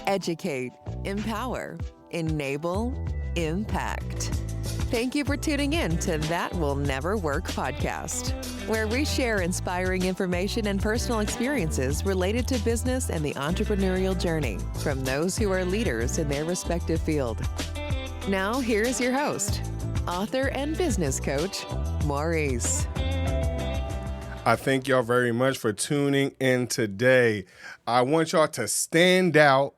Educate, empower, enable, impact. Thank you for tuning in to That Will Never Work podcast, where we share inspiring information and personal experiences related to business and the entrepreneurial journey from those who are leaders in their respective field. Now, here is your host, author and business coach, Maurice. I thank y'all very much for tuning in today. I want y'all to stand out.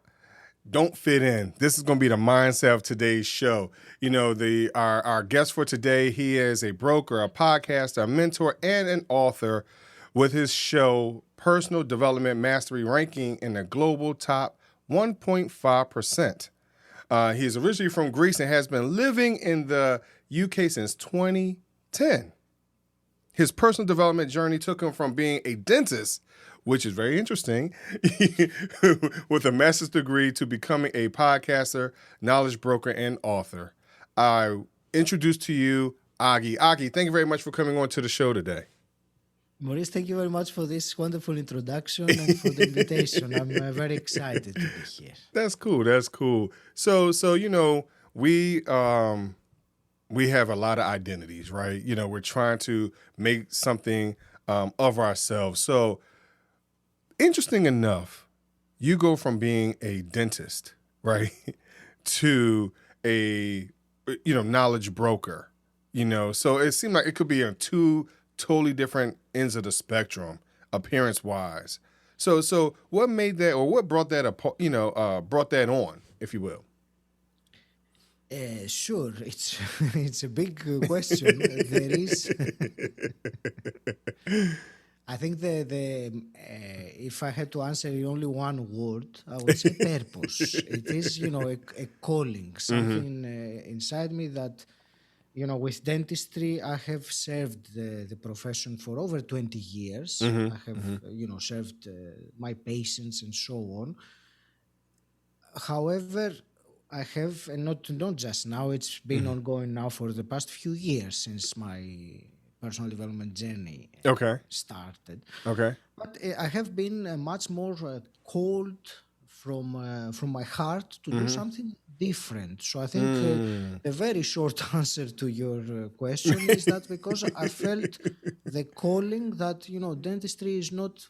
Don't fit in. This is going to be the mindset of today's show. You know, our guest for today, he is a broker, a podcaster, a mentor, and an author with his show, Personal Development Mastery, ranking in the global top 1.5%. He is originally from Greece and has been living in the UK since 2010. His personal development journey took him from being a dentist, which is very interesting, with a master's degree, to becoming a podcaster, knowledge broker, and author. I introduce to you Agi. Agi, thank you very much for coming on to the show today. Maurice, thank you very much for this wonderful introduction and for the invitation. I'm very excited to be here. That's cool. That's cool. So you know, we have a lot of identities, right? You know, we're trying to make something of ourselves. So, interesting enough, you go from being a dentist, right, to a, knowledge broker, So it seemed like it could be on two totally different ends of the spectrum, appearance-wise. So what made that, or what brought that brought that on, if you will? Sure, it's a big question. There is, I think if I had to answer in only one word, I would say purpose. It is, a calling, something inside me that, with dentistry, I have served the profession for over 20 years. I have, served my patients and so on. However, I have, and not just now, it's been ongoing now for the past few years since my personal development journey started. Okay. But I have been much more called from my heart to do something different. So I think the very short answer to your question is that because I felt the calling that, dentistry is not,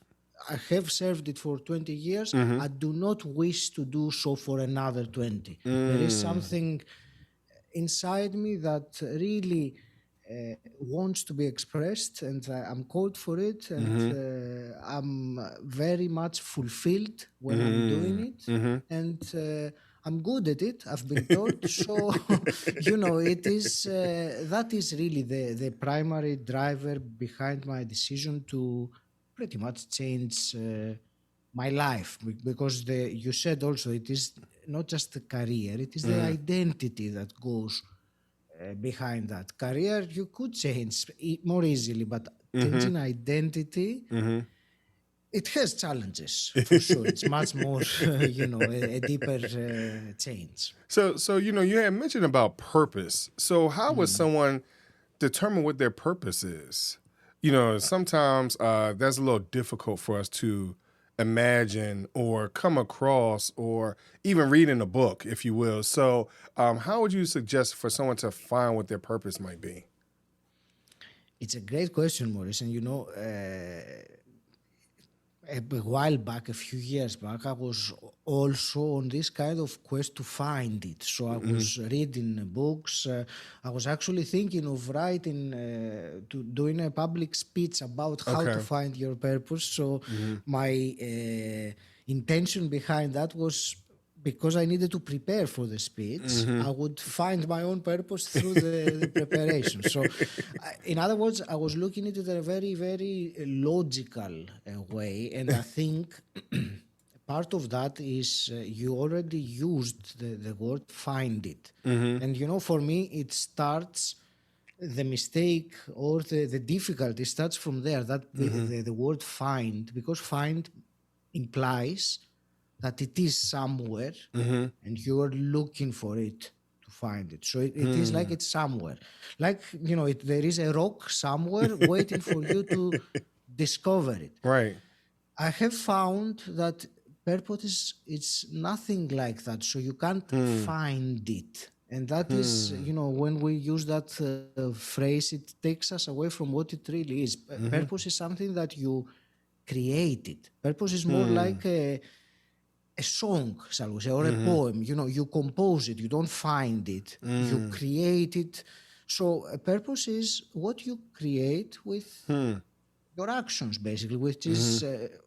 I have served it for 20 years. I do not wish to do so for another 20. There is something inside me that really wants to be expressed, and I'm called for it, and I'm very much fulfilled when I'm doing it, and I'm good at it, I've been told. So, it is that is really the primary driver behind my decision to pretty much change my life, because you said also it is not just the career, it is the identity that goes behind that. Career you could change more easily, but changing identity, it has challenges for sure. It's much more, a deeper change. So you had mentioned about purpose. So how would someone determine what their purpose is? Sometimes that's a little difficult for us to imagine or come across or even read in a book, if you will. So how would you suggest for someone to find what their purpose might be? It's a great question, Maurice. And, a while back, a few years back, I was also on this kind of quest to find it. So I was reading books. I was actually thinking of writing, doing a public speech about how to find your purpose. So my intention behind that was, because I needed to prepare for the speech, I would find my own purpose through the preparation. So, in other words, I was looking at it in a very, very logical way. And I think part of that is you already used the word find it. And, for me, it starts, the mistake or the difficulty starts from there, that the word find, because find implies that it is somewhere and you're looking for it to find it. So it is like it's somewhere. Like, there is a rock somewhere waiting for you to discover it. Right. I have found that purpose is it's nothing like that. So you can't find it. And that is, when we use that phrase, it takes us away from what it really is. Purpose is something that you created. Purpose is more like a song, shall we say, or a poem. You compose it, you don't find it, you create it. So a purpose is what you create with your actions, basically, which is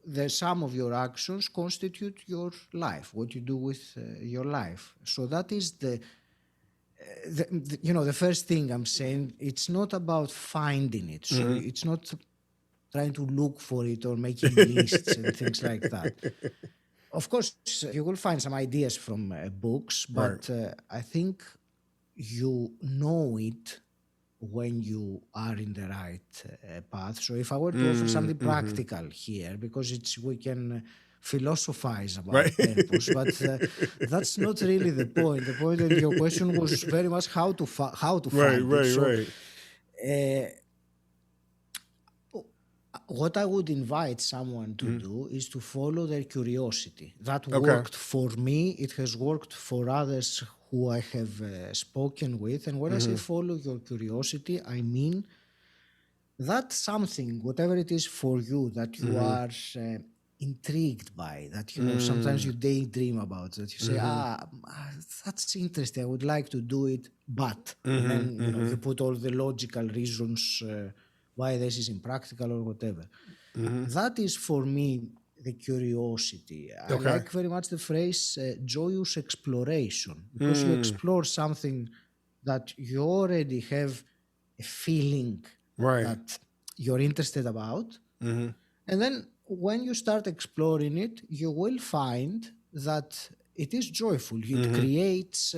the sum of your actions constitute your life, what you do with your life. So that is the first thing I'm saying. It's not about finding it. So it's not trying to look for it or making lists and things like that. Of course, you will find some ideas from books, but I think you know it when you are in the right path. So if I were to offer something practical here, because we can philosophize about Right. purpose, but that's not really the point. The point of your question was very much how to find it. So, what I would invite someone to do is to follow their curiosity. That worked for me. It has worked for others who I have spoken with. And when I say follow your curiosity, I mean that something, whatever it is for you, that you are intrigued by, that, sometimes you daydream about, that you say, that's interesting, I would like to do it, but, and then, you put all the logical reasons why this is impractical or whatever. That is for me the curiosity. I like very much the phrase joyous exploration, because you explore something that you already have a feeling that you're interested about. And then when you start exploring it, you will find that it is joyful. It creates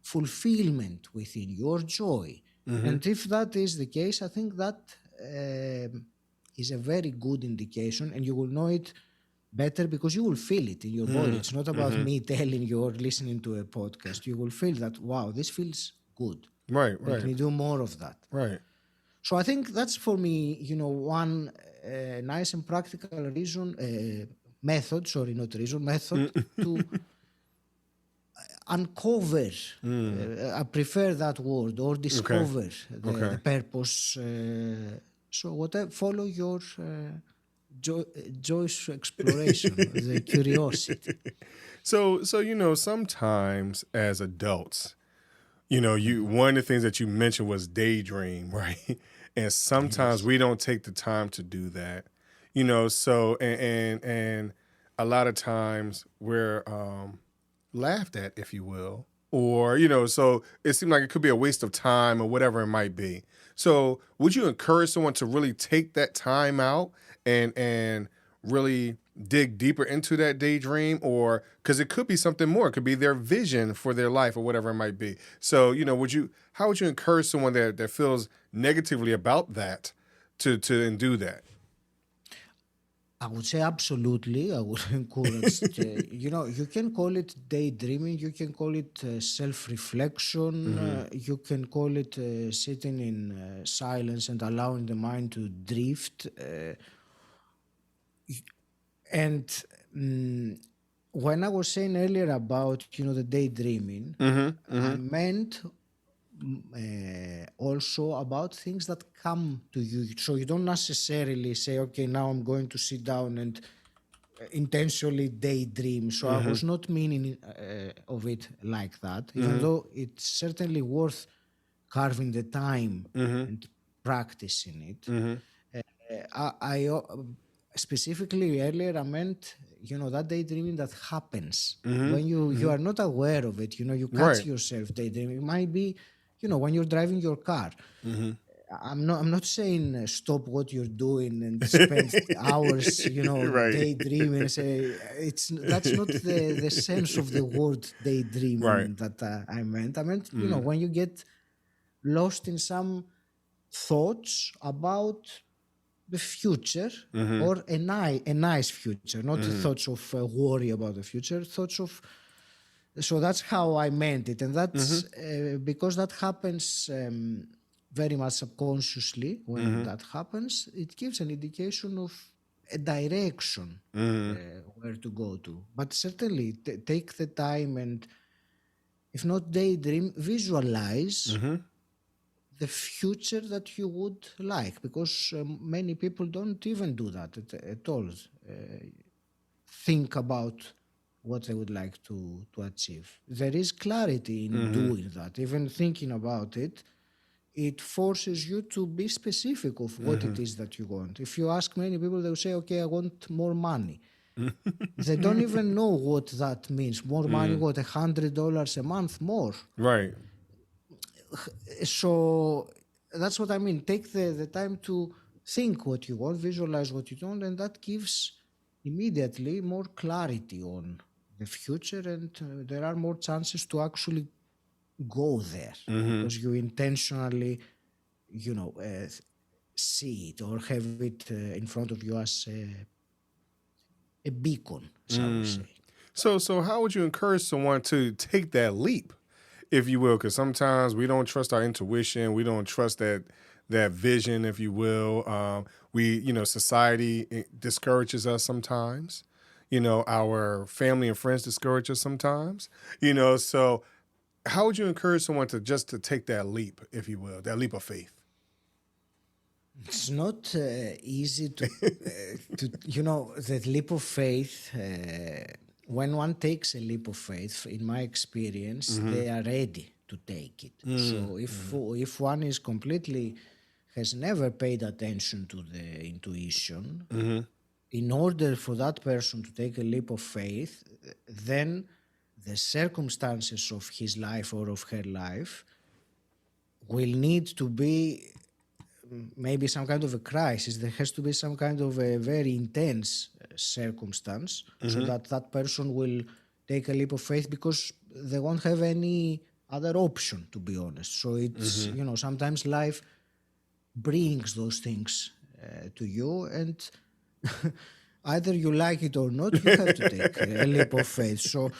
fulfillment within your joy. And if that is the case, I think that is a very good indication, and you will know it better because you will feel it in your body. It's not about me telling you or listening to a podcast. You will feel that, wow, this feels good. Let me do more of that. So I think that's for me, one nice and practical method to uncover, I prefer that word, or discover the purpose. So whatever, follow your joyous exploration, the curiosity. So sometimes as adults, one of the things that you mentioned was daydream, right? And sometimes we don't take the time to do that, so, and a lot of times we're laughed at, if you will, or, so it seems like it could be a waste of time or whatever it might be. So would you encourage someone to really take that time out and really dig deeper into that daydream? Or because it could be something more, it could be their vision for their life or whatever it might be. So, how would you encourage someone that feels negatively about that to do that? I would say absolutely. I would encourage, you can call it daydreaming, you can call it self-reflection, you can call it sitting in silence and allowing the mind to drift. And when I was saying earlier about, the daydreaming, I meant also about things that come to you. So you don't necessarily say, okay, now I'm going to sit down and intentionally daydream. So I was not meaning of it like that, even though it's certainly worth carving the time and practicing it. I specifically earlier I meant, that daydreaming that happens when you are not aware of it. You catch yourself daydreaming. It might be, when you're driving your car. I'm not saying stop what you're doing and spend hours, daydreaming. Say that's not the sense of the word daydreaming that I meant. I meant, when you get lost in some thoughts about the future, or a nice future, not thoughts of worry about the future, thoughts of. So that's how I meant it, and that's because that happens very much subconsciously. When that happens, it gives an indication of a direction where to go to. But certainly take the time and, if not daydream, visualize the future that you would like, because many people don't even do that at all. Think about what they would like to achieve. There is clarity in doing that. Even thinking about it, it forces you to be specific of what it is that you want. If you ask many people, they'll say, okay, I want more money. They don't even know what that means. More money, what, $100 a month more? Right. So that's what I mean. Take the time to think what you want, visualize what you want, and that gives immediately more clarity on the future, and there are more chances to actually go there because you intentionally, see it or have it in front of you as a beacon, shall we say. So how would you encourage someone to take that leap, if you will? Because sometimes we don't trust our intuition. We don't trust that vision, if you will. Society discourages us sometimes. Our family and friends discourage us sometimes. So how would you encourage someone to take that leap, if you will, that leap of faith? It's not easy to the leap of faith. When one takes a leap of faith, in my experience, they are ready to take it. So if one is has never paid attention to the intuition, in order for that person to take a leap of faith, then the circumstances of his life or of her life will need to be maybe some kind of a crisis. There has to be some kind of a very intense circumstance so that person will take a leap of faith, because they won't have any other option, to be honest. So it's, sometimes life brings those things to you, and either you like it or not, you have to take a leap of faith. So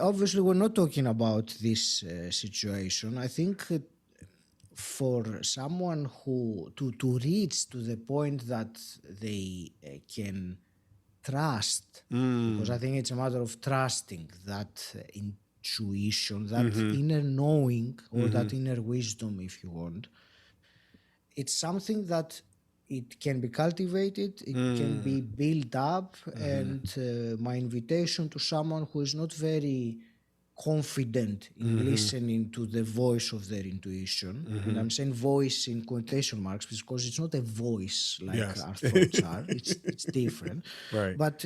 obviously we're not talking about this situation. I think for someone who to reach to the point that they can trust, because I think it's a matter of trusting that intuition, that inner knowing, or that inner wisdom, if you want. It's something that it can be cultivated, it can be built up, and my invitation to someone who is not very confident in listening to the voice of their intuition, and I'm saying voice in quotation marks because it's not a voice like our thoughts are, it's different. Right. But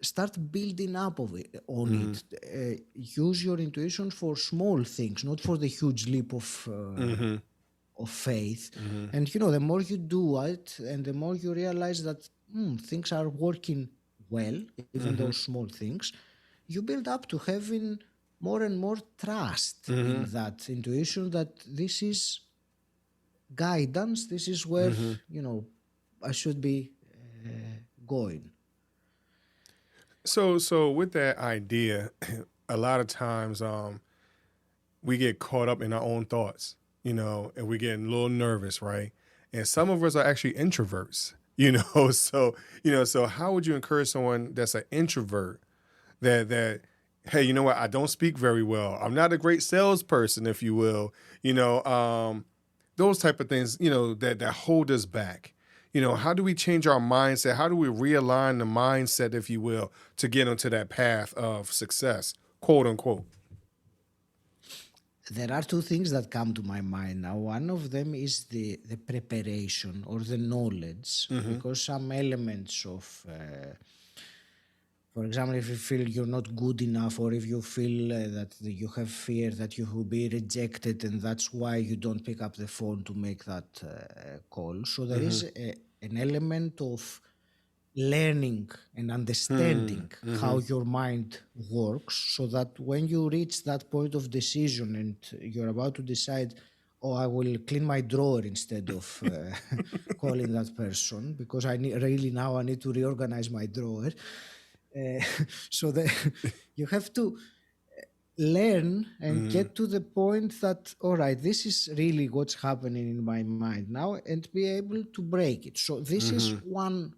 start building up on it. Use your intuition for small things, not for the huge leap of faith. And the more you do it, and the more you realize that things are working well, even those small things, you build up to having more and more trust in that intuition, that this is guidance, this is where I should be going. So with that idea, a lot of times we get caught up in our own thoughts, and we get a little nervous, right? And some of us are actually introverts, so how would you encourage someone that's an introvert that hey, you know what, I don't speak very well, I'm not a great salesperson, if you will, those type of things, that hold us back? How do we change our mindset? How do we realign the mindset, if you will, to get onto that path of success, quote unquote? There are two things that come to my mind now. One of them is the preparation or the knowledge, because some elements of, for example, if you feel you're not good enough, or if you feel that you have fear that you will be rejected, and that's why you don't pick up the phone to make that call. So there is an element of learning and understanding how your mind works, so that when you reach that point of decision and you're about to decide, oh, I will clean my drawer instead of calling that person, because I need to reorganize my drawer. So that you have to learn and get to the point that, all right, this is really what's happening in my mind now, and be able to break it. So this is one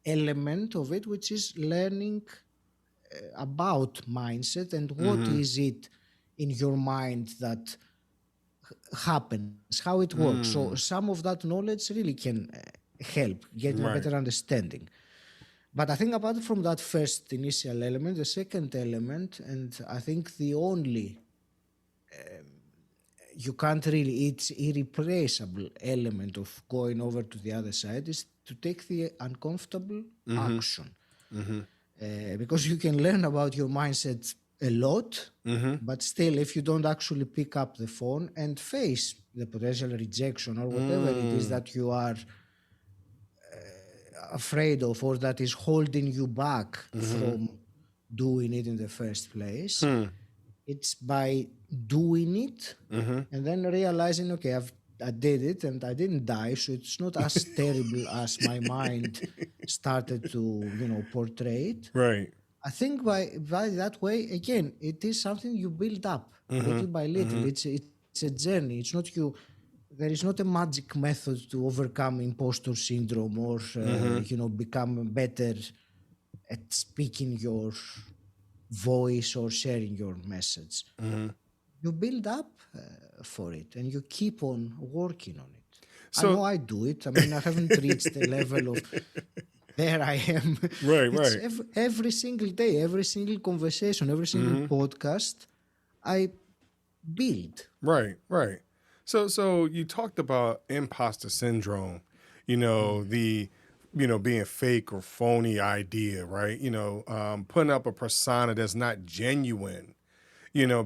element of it, which is learning about mindset and what is it in your mind that happens, how it works. So some of that knowledge really can help getting a Right. better understanding. But I think apart from that first initial element, the second element, and I think the only you can't really, it's irreplaceable element of going over to the other side is to take the uncomfortable action. Because you can learn about your mindset a lot, but still, if you don't actually pick up the phone and face the potential rejection or whatever it is that you are afraid of or that is holding you back from doing it in the first place, it's by doing it and then realizing, okay, I did it and I didn't die, so it's not as terrible as my mind started to, portray it. Right. I think by that way, again, it is something you build up little by little. It's a journey. It's not you. There is not a magic method to overcome imposter syndrome or become better at speaking your voice or sharing your message. You build up for it and you keep on working on it. I know So I do it. I mean, I haven't reached the level of there I am. right, It's right. every single day, every single conversation, every single podcast, I build. Right, right. So you talked about imposter syndrome, the being fake or phony idea, right? Putting up a persona that's not genuine,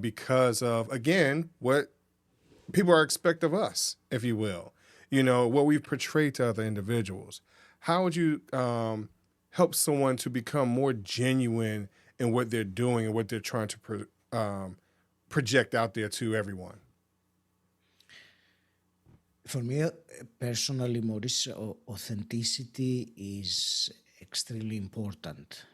because of again what people are expect of us, if you will, what we portray to other individuals. How would you help someone to become more genuine in what they're doing and what they're trying to project out there to everyone? For me, personally, Maurice, authenticity is extremely important.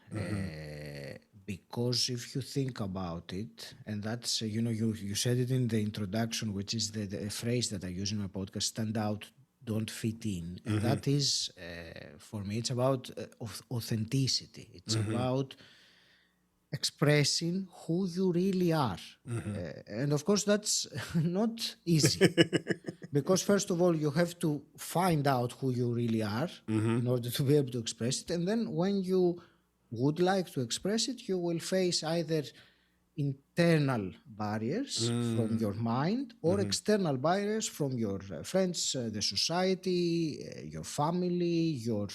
Because if you think about it, and that's, you said it in the introduction, which is the phrase that I use in my podcast, stand out, don't fit in. And that is, for me, it's about authenticity. It's about expressing who you really are. And of course, that's not easy. Because first of all, you have to find out who you really are in order to be able to express it. And then when you would like to express it, you will face either internal barriers from your mind or external barriers from your friends, the society, your family, your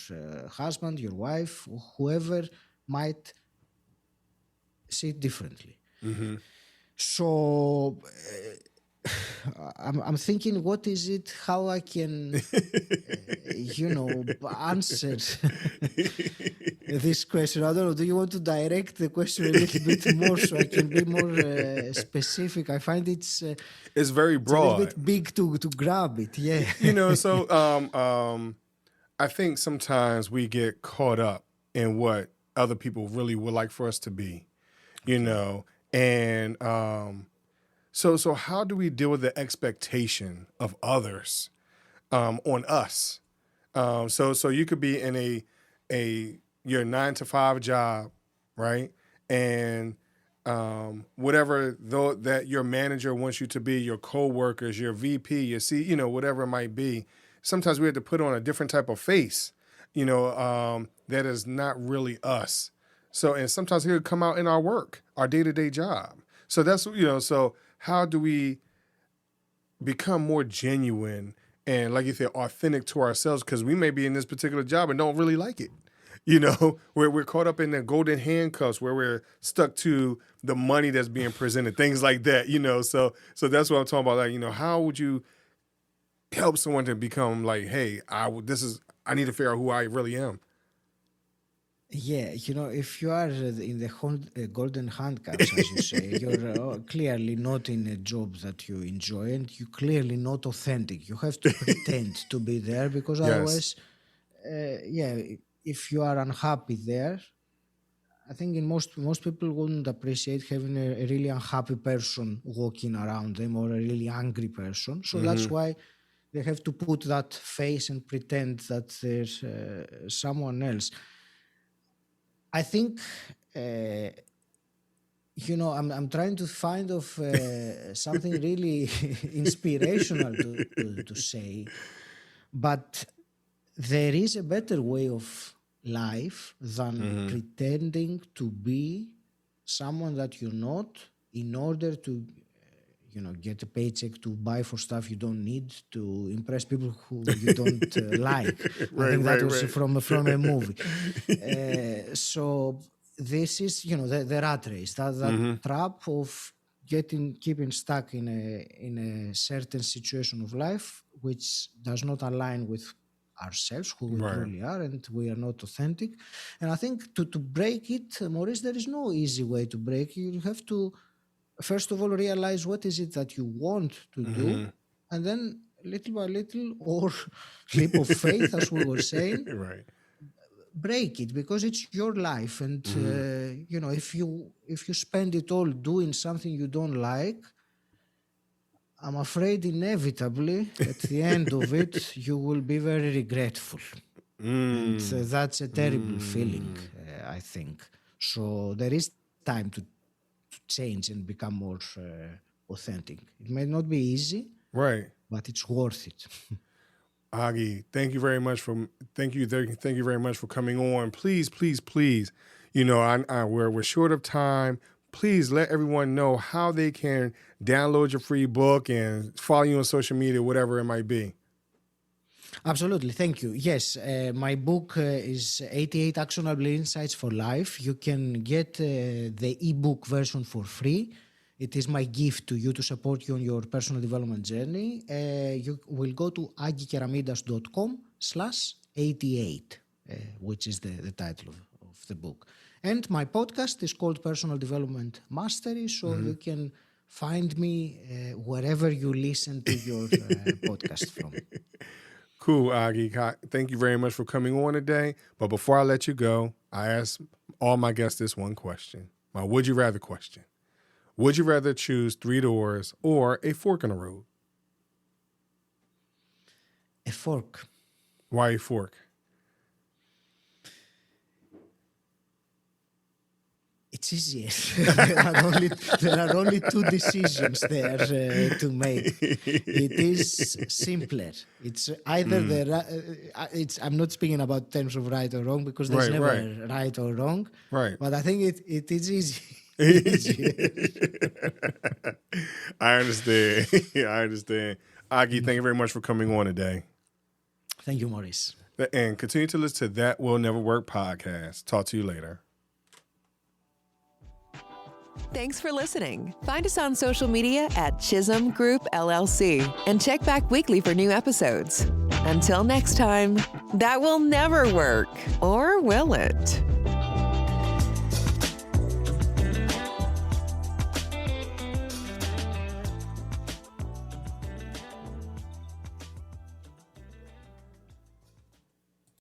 husband, your wife, whoever might see it differently. So I'm thinking, what is it? How I can, answer this question? I don't know. Do you want to direct the question a little bit more so I can be more specific? I find it's It's very it's a little broad. bit big to grab it. Yeah. I think sometimes we get caught up in what other people really would like for us to be, and so how do we deal with the expectation of others on us? So you could be in your 9 to 5 job, right? And whatever though that your manager wants you to be, your coworkers, your VP, your C, whatever it might be. Sometimes we have to put on a different type of face, that is not really us. So, and sometimes it could come out in our work, our day-to-day job. So that's, so how do we become more genuine and, like you said, authentic to ourselves? Because we may be in this particular job and don't really like it. Where we're caught up in the golden handcuffs, where we're stuck to the money that's being presented, things like that. So that's what I'm talking about. Like, how would you help someone to become like, hey, I need to figure out who I really am. Yeah, if you are in the golden handcuffs, as you say, you're clearly not in a job that you enjoy and you're clearly not authentic. You have to pretend to be there because Yes. otherwise, if you are unhappy there, I think most people wouldn't appreciate having a really unhappy person walking around them or a really angry person. So that's why they have to put that face and pretend that there's someone else. I think, I'm trying to find of something really inspirational to say, but there is a better way of life than pretending to be someone that you're not in order to get a paycheck to buy for stuff you don't need to impress people who you don't like. I think that was from a movie. So this is the rat race, that trap of keeping stuck in a certain situation of life which does not align with ourselves, who we truly are, and we are not authentic. And I think to break it, Maurice, there is no easy way to break it. You have to first of all realize what is it that you want to do, and then little by little, or leap of faith, as we were saying, break it, because it's your life. And if you spend it all doing something you don't like, I'm afraid inevitably at the end of it you will be very regretful. And that's a terrible feeling, I think. So there is time to change and become more authentic. It may not be easy, but it's worth it. Agi, thank you very much for coming on. Please, we're short of time. Please let everyone know how they can download your free book and follow you on social media, whatever it might be. Absolutely. Thank you. Yes, my book is 88 Actionable Insights for Life. You can get the ebook version for free. It is my gift to you to support you on your personal development journey. You will go to agikeramidas.com/88, which is the title of the book. And my podcast is called Personal Development Mastery, so you can find me wherever you listen to your podcast from. Cool, Agi. Thank you very much for coming on today. But before I let you go, I ask all my guests this one question, my would you rather question. Would you rather choose 3 doors or a fork in the road? A fork. Why a fork? It's easier. there are only 2 decisions there to make. It is simpler. It's either I'm not speaking about terms of right or wrong, because there's never right or wrong. But I think it is easy. I understand. Agi, thank you very much for coming on today. Thank you, Maurice. And continue to listen to That Will Never Work podcast. Talk to you later. Thanks for listening. Find us on social media at Chisholm Group LLC and check back weekly for new episodes. Until next time, that will never work, or will it?